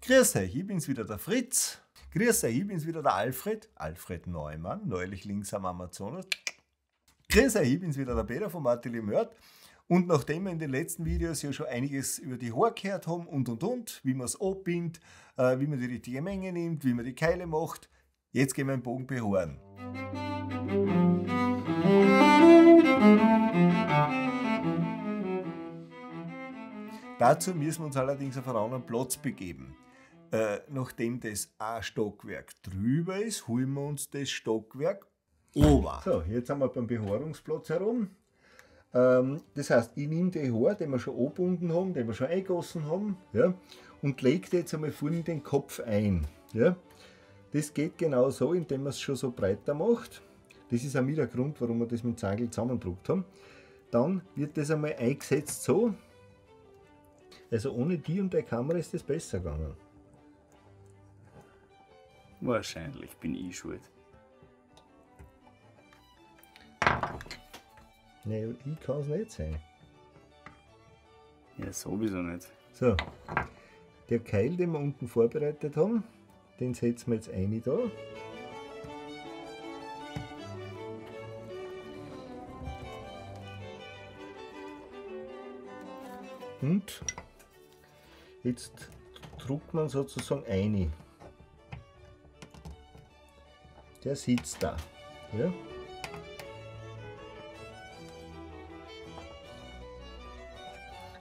Grüß euch, ich bin's wieder, der Fritz. Grüß euch, ich bin's wieder, der Alfred Neumann, neulich links am Amazonas. Grüß euch, ich bin's wieder, der Peter vom Atelier Mörd. Und nachdem wir in den letzten Videos ja schon einiges über die Haare gehört haben und, wie man es abbindet, wie man die richtige Menge nimmt, wie man die Keile macht, jetzt gehen wir den Bogen behaaren. Dazu müssen wir uns allerdings auf einen anderen Platz begeben. Nachdem das ein Stockwerk drüber ist, holen wir uns das Stockwerk ober. So, jetzt sind wir beim Behaarungsplatz herum. Das heißt, ich nehme die Haare, die wir schon angebunden haben, die wir schon eingegossen haben, ja, und lege jetzt einmal vorne den Kopf ein. Ja. Das geht genau so, indem man es schon so breiter macht. Das ist auch mit der Grund, warum wir das mit dem Zagel zusammengedruckt haben. Dann wird das einmal eingesetzt so. Also ohne die und der Kamera ist das besser gegangen. Wahrscheinlich bin ich schuld. Nein, ich kann es nicht sein. Ja, sowieso nicht. So, der Keil, den wir unten vorbereitet haben, den setzen wir jetzt ein da. Und jetzt drückt man sozusagen ein. Der sitzt da. Ja?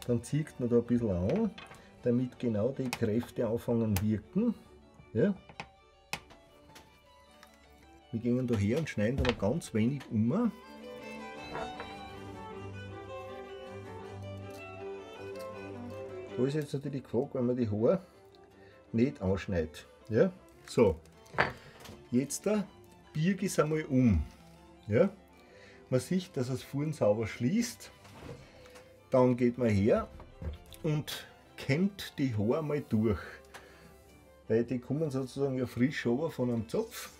Dann zieht man da ein bisschen an, damit genau die Kräfte anfangen wirken. Ja? Wir gehen da her und schneiden da noch ganz wenig um. Da ist jetzt natürlich die Frage, wenn man die Haare nicht anschneidet. Ja? So, jetzt biege ich es einmal um. Ja? Man sieht, dass es vorn sauber schließt. Dann geht man her und kämmt die Haare mal durch. Weil die kommen sozusagen ja frisch runter von einem Zopf.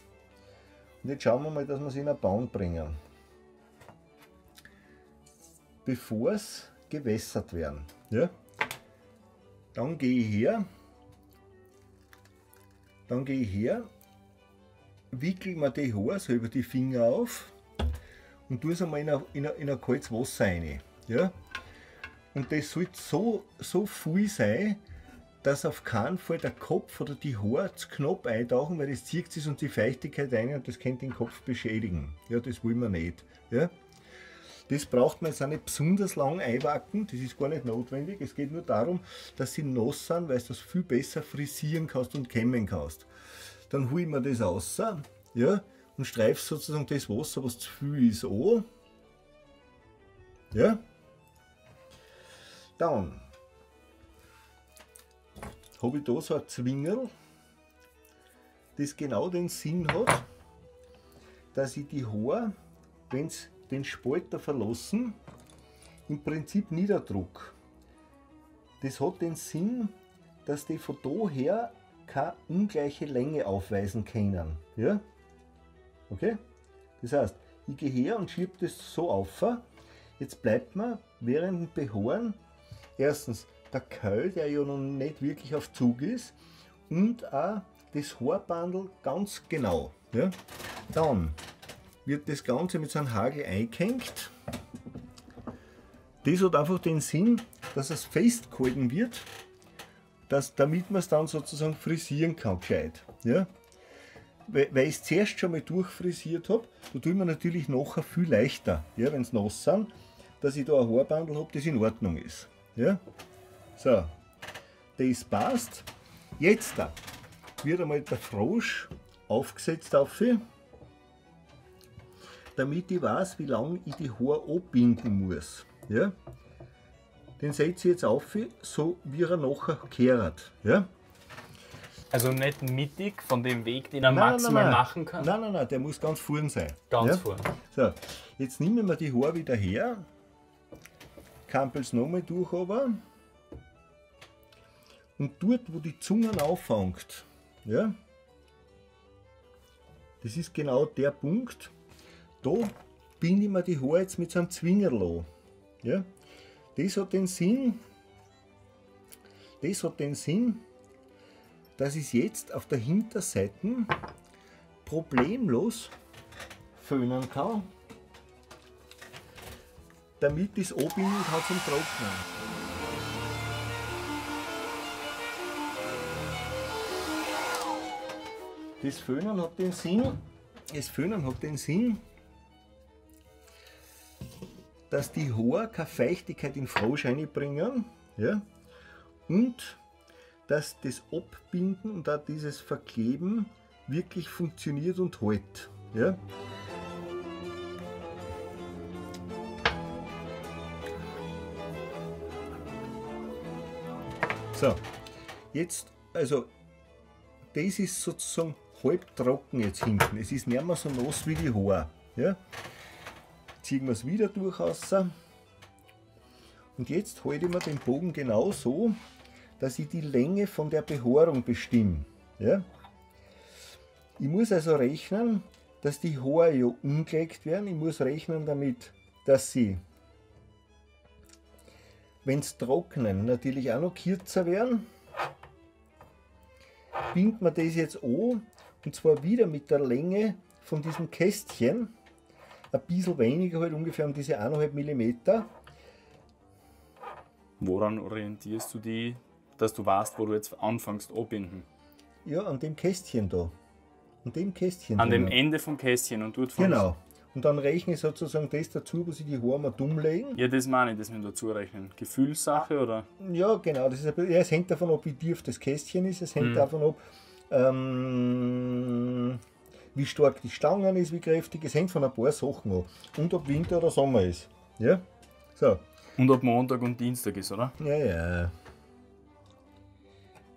Und jetzt schauen wir mal, dass wir sie in eine Bahn bringen. Bevor es gewässert werden. Ja? Dann gehe ich her, wickel mir die Haare so über die Finger auf und tue es einmal in ein kaltes Wasser rein. Ja? Und das sollte so viel sein, dass auf keinen Fall der Kopf oder die Haare zu knapp eintauchen, weil das zieht sich und die Feuchtigkeit rein und das könnte den Kopf beschädigen. Ja, das wollen wir nicht. Ja? Das braucht man jetzt auch nicht besonders lang einwacken, das ist gar nicht notwendig. Es geht nur darum, dass sie nass sind, weil du das viel besser frisieren kannst und kämmen kannst. Dann hole ich mir das raus, ja, und streife sozusagen das Wasser, was zu viel ist, an. Ja. Dann habe ich da so ein Zwingerl, das genau den Sinn hat, dass ich die Haare, wenn es den Spalter verlassen, im Prinzip niederdruck. Das hat den Sinn, dass die von da her keine ungleiche Länge aufweisen können. Ja? Okay? Das heißt, ich gehe her und schiebe das so auf. Jetzt bleibt mir während dem Behaaren erstens der Keil, der ja noch nicht wirklich auf Zug ist, und auch das Haarbandel ganz genau. Ja? Dann wird das Ganze mit so einem Hagel eingehängt. Das hat einfach den Sinn, dass es festgehalten wird, damit man es dann sozusagen frisieren kann gescheit. Ja? Weil ich es zuerst schon mal durchfrisiert habe, da tue ich mir natürlich nachher viel leichter, ja, wenn es nass sind, dass ich da ein Haarbandel habe, das in Ordnung ist. Ja? So, das passt. Jetzt wird einmal der Frosch aufgesetzt auf, damit ich weiß, wie lange ich die Haare anbinden muss. Ja? Den setze ich jetzt auf, so wie er nachher kehrt. Ja? Also nicht mittig von dem Weg, den er maximal machen kann? Nein, der muss ganz vorn sein. Ganz vorn. So, jetzt nehmen wir die Haare wieder her, kampel es nochmal durch, aber, und dort, wo die Zunge auffängt, ja, das ist genau der Punkt, da binde ich mir die Haare jetzt mit so einem Zwingerl an. Ja? Das hat den Sinn, dass ich es jetzt auf der Hinterseite problemlos föhnen kann, damit ich es anbinden kann zum Trocknen. Das Föhnen hat den Sinn, dass die Haare keine Feuchtigkeit in Frosch reinbringen, ja, und dass das Abbinden und auch dieses Verkleben wirklich funktioniert und hält. Ja. So, jetzt, also das ist sozusagen halb trocken jetzt hinten. Es ist nicht mehr so nass wie die Haare. Ja. Ziehen wir es wieder durch raus. Und jetzt halte ich mir den Bogen genau so, dass ich die Länge von der Behaarung bestimme. Ja. Ich muss also rechnen, dass die Haare ja umgelegt werden. Ich muss rechnen damit, dass sie, wenn es trocknen, natürlich auch noch kürzer werden. Bindet man das jetzt an, und zwar wieder mit der Länge von diesem Kästchen. Ein bisschen weniger, halt ungefähr um diese 1,5 mm. Woran orientierst du dich, dass du weißt, wo du jetzt anfängst abbinden? Ja, an dem Kästchen da. An dem Kästchen. An dem Ende vom Kästchen und dort genau. Und dann rechne ich sozusagen das dazu, wo sie die Haare mal dumm legen. Ja, das meine ich, das mit dazu rechnen. Gefühlssache oder? Ja, genau. Das ist bisschen, ja, es hängt davon ab, wie tief das Kästchen ist. Es hängt davon ab, wie stark die Stangen ist, wie kräftig. Es hängt von ein paar Sachen ab. Und ob Winter oder Sommer ist. Ja? So. Und ob Montag und Dienstag ist, oder? Ja, ja.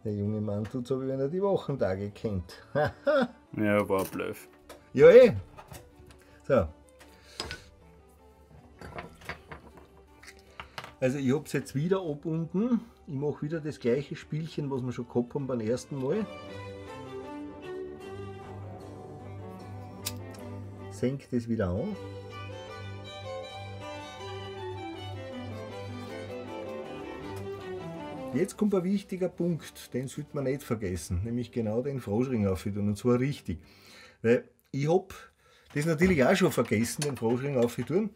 Der junge Mann tut so, wie wenn er die Wochentage kennt. Ja, war ein Bluff. Ja, eh. So. Also ich habe es jetzt wieder abunten. Ich mache wieder das gleiche Spielchen, was wir schon gehabt haben beim ersten Mal. Senke das wieder an. Jetzt kommt ein wichtiger Punkt, den sollte man nicht vergessen, nämlich genau den Froschring aufzutun, und zwar richtig. Weil ich habe das natürlich auch schon vergessen, den Froschring aufzutun,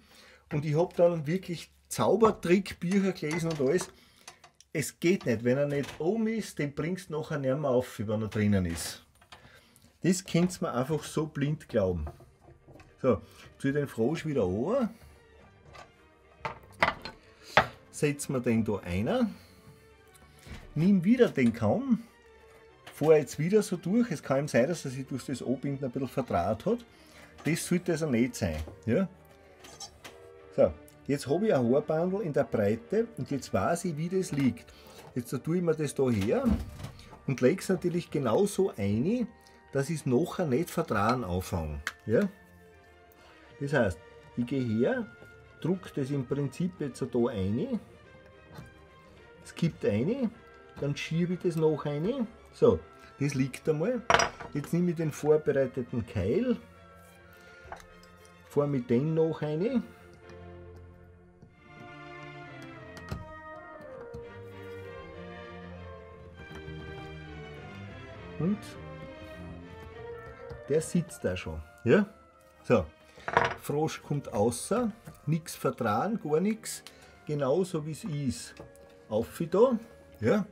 und ich habe dann wirklich Zaubertrickbücher gelesen und alles. Es geht nicht, wenn er nicht oben ist, den bringst du nachher nicht mehr auf, wenn er drinnen ist. Das könnt ihr mir einfach so blind glauben. So, zu den Frosch wieder an. Setzen wir den da ein. Nimm wieder den Kamm. Fahre jetzt wieder so durch. Es kann ihm sein, dass er sich durch das Anbinden ein bisschen verdraht hat. Das sollte also nicht sein. Ja? So, jetzt habe ich ein Haarbandel in der Breite und jetzt weiß ich, wie das liegt. Jetzt tue ich mir das da her und lege es natürlich genauso ein, dass ich es nachher nicht verdrahen anfange. Ja? Das heißt, ich gehe her, drücke das im Prinzip jetzt da rein, es kippt rein, dann schiebe ich das noch rein. So, das liegt einmal. Jetzt nehme ich den vorbereiteten Keil, fahre mit dem noch rein. Und der sitzt da schon. Ja? So, Frosch kommt außer, nichts vertragen, gar nichts, genauso wie es ist. Auf da, ja.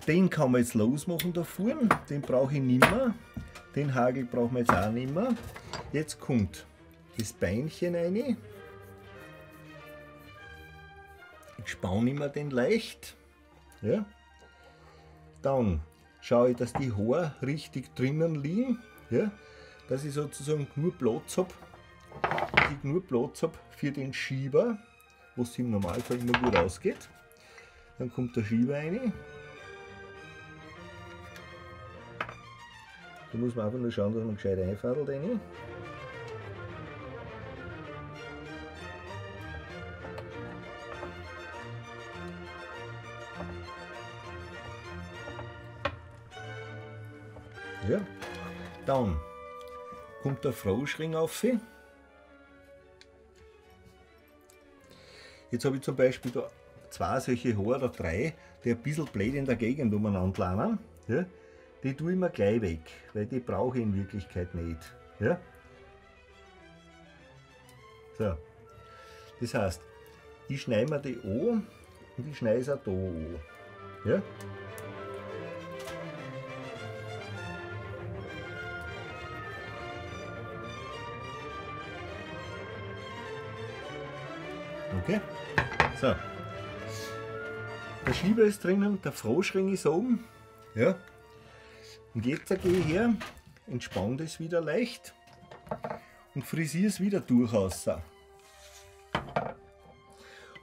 Den kann man jetzt losmachen da vorne, den brauche ich nicht mehr. Den Hagel brauchen wir jetzt auch nicht mehr. Jetzt kommt das Beinchen rein. Jetzt spaune ich mir den leicht. Ja. Dann schaue ich, dass die Haare richtig drinnen liegen. Ja. Dass ich sozusagen nur Platz habe. Für den Schieber, was im Normalfall immer gut ausgeht. Dann kommt der Schieber rein. Da muss man einfach nur schauen, dass man gescheit einfadelt rein. Ja, dann kommt der Froschring auf. Jetzt habe ich zum Beispiel da zwei solche Haare oder drei, die ein bisschen blöd in der Gegend umeinander landen. ja, die tue ich mir gleich weg, weil die brauche ich in Wirklichkeit nicht. Ja? So. Das heißt, ich schneide mir die an und ich schneide es auch da an. Ja? Okay, so. Der Schieber ist drinnen, der Froschring ist oben. Ja. Und jetzt gehe ich her, entspanne das wieder leicht und frisiere es wieder durch.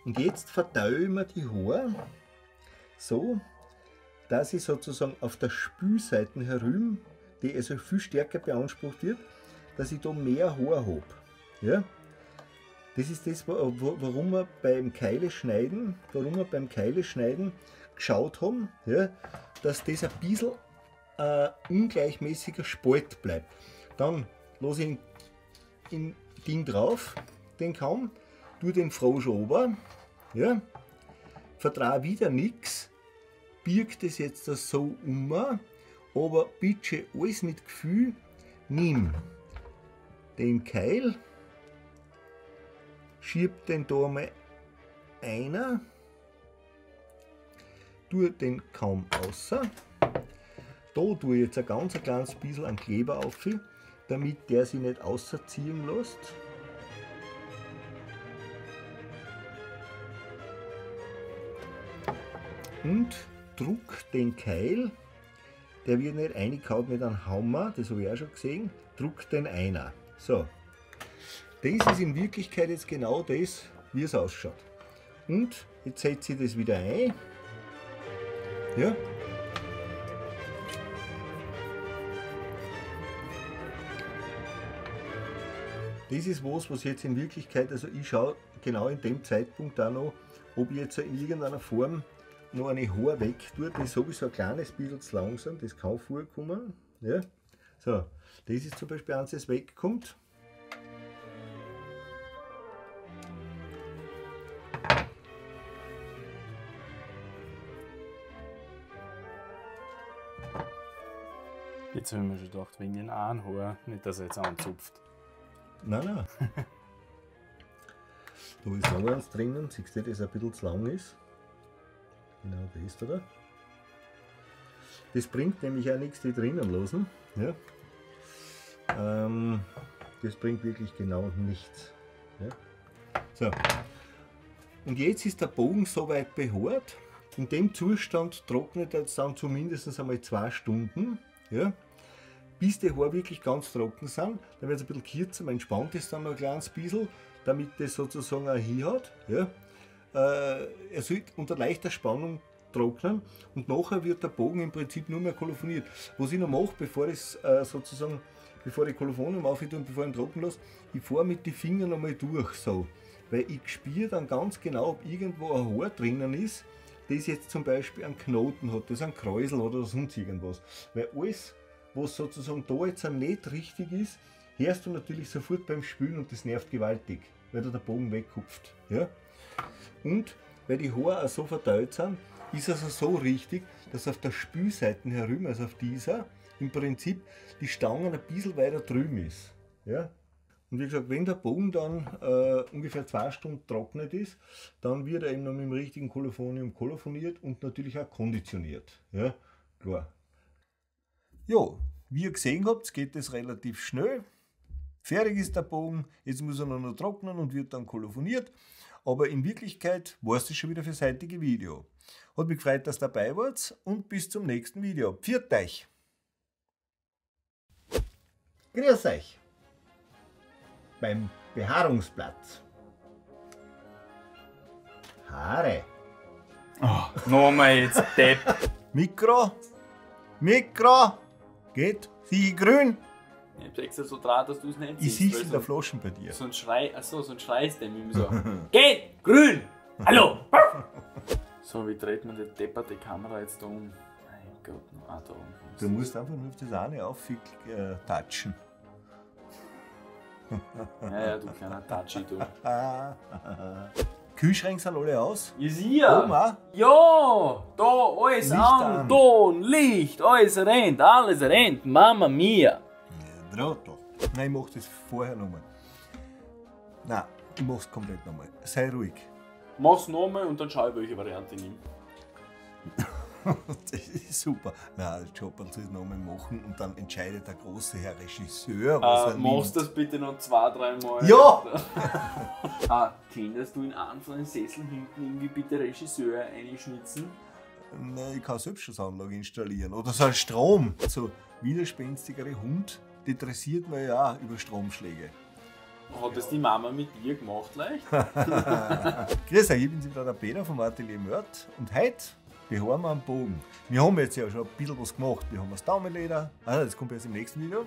Und jetzt verteile ich mir die Haare so, dass ich sozusagen auf der Spülseite herum, die also viel stärker beansprucht wird, dass ich da mehr Haar habe. Ja? Das ist das, warum wir beim Keileschneiden geschaut haben, ja, dass das ein bisschen ungleichmäßiger Spalt bleibt. Dann lasse ich den Ding drauf, den Kamm, tue den Frosch ober, ja, verdrehe wieder nichts, birgt das jetzt so um, aber bitte alles mit Gefühl, nimm den Keil, schieb den da mal einer, tue den Kamm außer. Da tue ich jetzt ein ganz kleines bisschen an Kleber auf, damit der sich nicht ausziehen lässt. Und druck den Keil, der wird nicht eingehauen mit einem Hammer, das habe ich auch schon gesehen, druck den einer. So. Das ist in Wirklichkeit jetzt genau das, wie es ausschaut. Und jetzt setze ich das wieder ein. Ja. Das ist was jetzt in Wirklichkeit, also ich schaue genau in dem Zeitpunkt auch noch, ob ich jetzt in irgendeiner Form noch eine Haar weg tue. Das ist sowieso ein kleines bisschen zu langsam, das kann vorkommen. Ja. So, das ist zum Beispiel eins, das wegkommt. Jetzt haben wir schon gedacht, wegen den einen Haar, nicht dass er jetzt anzupft. Nein, nein. Da ist noch eins drinnen, siehst du, das ein bisschen zu lang ist. Genau das da. Das bringt nämlich auch nichts, die drinnen lassen. Ja. Das bringt wirklich genau nichts. Ja. So. Und jetzt ist der Bogen so weit behaart. In dem Zustand trocknet er jetzt dann zumindest einmal 2 Stunden. Ja. Bis die Haare wirklich ganz trocken sind, dann wird es ein bisschen kürzer, man entspannt es dann noch ein kleines bisschen, damit das sozusagen auch hier hat. Ja. Er soll unter leichter Spannung trocknen und nachher wird der Bogen im Prinzip nur mehr kolofoniert. Was ich noch mache, bevor ich bevor ich Kolophonium aufhebe und bevor ich ihn trocken lasse, ich fahre mit den Fingern einmal durch, so. Weil ich spüre dann ganz genau, ob irgendwo ein Haar drinnen ist, das jetzt zum Beispiel einen Knoten hat, das ein Kräusel hat oder sonst irgendwas. Weil alles, was sozusagen da jetzt nicht richtig ist, hörst du natürlich sofort beim Spülen und das nervt gewaltig, weil da der Bogen wegkupft. Ja? Und weil die Haare auch so verteilt sind, ist es also so richtig, dass auf der Spülseite herum, also auf dieser, im Prinzip die Stange ein bisschen weiter drüben ist. Ja? Und wie gesagt, wenn der Bogen dann ungefähr 2 Stunden trocknet ist, dann wird er eben noch mit dem richtigen Kolophonium kolofoniert und natürlich auch konditioniert. Ja, klar. Ja, wie ihr gesehen habt, geht es relativ schnell. Fertig ist der Bogen, jetzt muss er noch trocknen und wird dann kolophoniert. Aber in Wirklichkeit war es das schon wieder für das heutige Video. Hat mich gefreut, dass ihr dabei wart und bis zum nächsten Video. Pfiat euch! Grüß euch! Beim Behaarungsplatz. Haare. Oh, nochmal jetzt, Depp. Mikro. Geht. Sieh ich grün. Ich hab's extra so draht, dass du es nicht siehst. Ich sehe es in der Flasche bei dir. So ein Schrei, achso, so ein Schrei ist dem immer so. Geht! Grün! Hallo! So, wie dreht man die depperte Kamera jetzt da um? Mein Gott, noch da unten. Du musst einfach nur auf das eine touchen. Ja, du kleiner Tatschi, du. Kühlschränke sind alle aus. Ist hier? Oben auch. Ja, da alles Licht an, an. Ton, Licht, alles rennt, Mama mia. Ja, Trottel. Nein, ich mach das vorher nochmal. Nein, ich mach's komplett nochmal. Sei ruhig. Mach's nochmal und dann schau ich, welche Variante ich nehme. Das ist super. Nein, Chopper soll es nochmal machen und dann entscheidet der große Herr Regisseur, was er Machst nimmt. das bitte noch 2-3 Mal? Ja! Könntest du in einen von den Sesseln hinten irgendwie bitte Regisseur einschnitzen? Nein, ich kann Selbstschussanlage installieren. Oder so ein Strom. So widerspenstigere Hund, die dressiert man ja auch über Stromschläge. Hat das die Mama mit dir gemacht, leicht? Grüß euch, ich bin wieder der Peter vom Atelier Mörd und heute behaaren wir am Bogen. Wir haben jetzt ja schon ein bisschen was gemacht. Wir haben das Daumenleder. Also, das kommt jetzt im nächsten Video.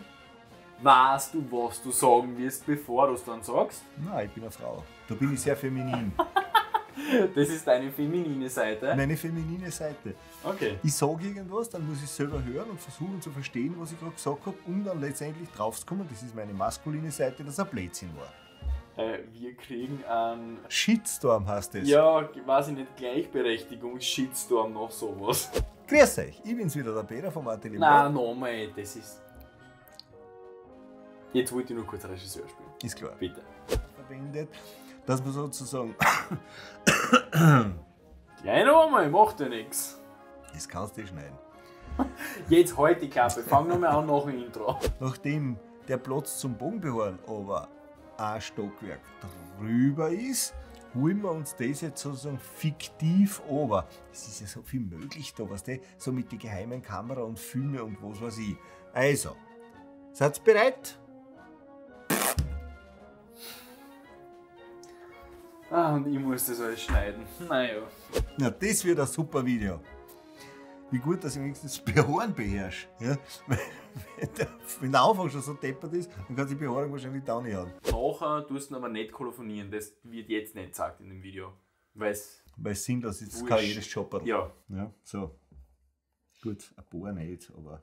Weißt du, was du sagen wirst, bevor du es dann sagst? Nein, ich bin eine Frau. Da bin ich sehr feminin. Das ist deine feminine Seite. Meine feminine Seite. Okay. Ich sage irgendwas, dann muss ich selber hören und versuchen zu verstehen, was ich gerade gesagt habe, um dann letztendlich drauf zu kommen, das ist meine maskuline Seite, dass er Blödsinn war. Wir kriegen einen, Shitstorm heißt es. ja, weiß ich nicht, Gleichberechtigungs-Shitstorm noch sowas. Grüß euch, ich bin's wieder, der Peter vom Atelier Nein, Mörd. nochmal, das ist... Jetzt wollte ich nur kurz Regisseur spielen. Ist klar. Bitte. Verwendet, dass man sozusagen, Ja, nochmal, macht ja nichts. das kannst du schneiden. Jetzt halt die Klappe, fang nochmal an nach dem Intro. Nachdem der Platz zum Bogenbehaaren aber ein Stockwerk drüber ist, holen wir uns das jetzt sozusagen fiktiv runter. Es ist ja so viel möglich da, weißt du? So mit der geheimen Kamera und Filme und was weiß ich. Also, seid ihr bereit? Und ich muss das alles schneiden. Naja. Na, das wird ein super Video. Wie gut, dass ich wenigstens das Behaaren beherrsche. Ja? Wenn der Anfang schon so deppert ist, dann kann sich die Behaarung wahrscheinlich da nicht haben. Nachher tust du aber nicht kolofonieren, das wird jetzt nicht gesagt in dem Video. Weil's, Weil es sinnlos ist, das Wurscht. kann jedes Chopper. ja. Ja, so. Gut, ein paar nicht, aber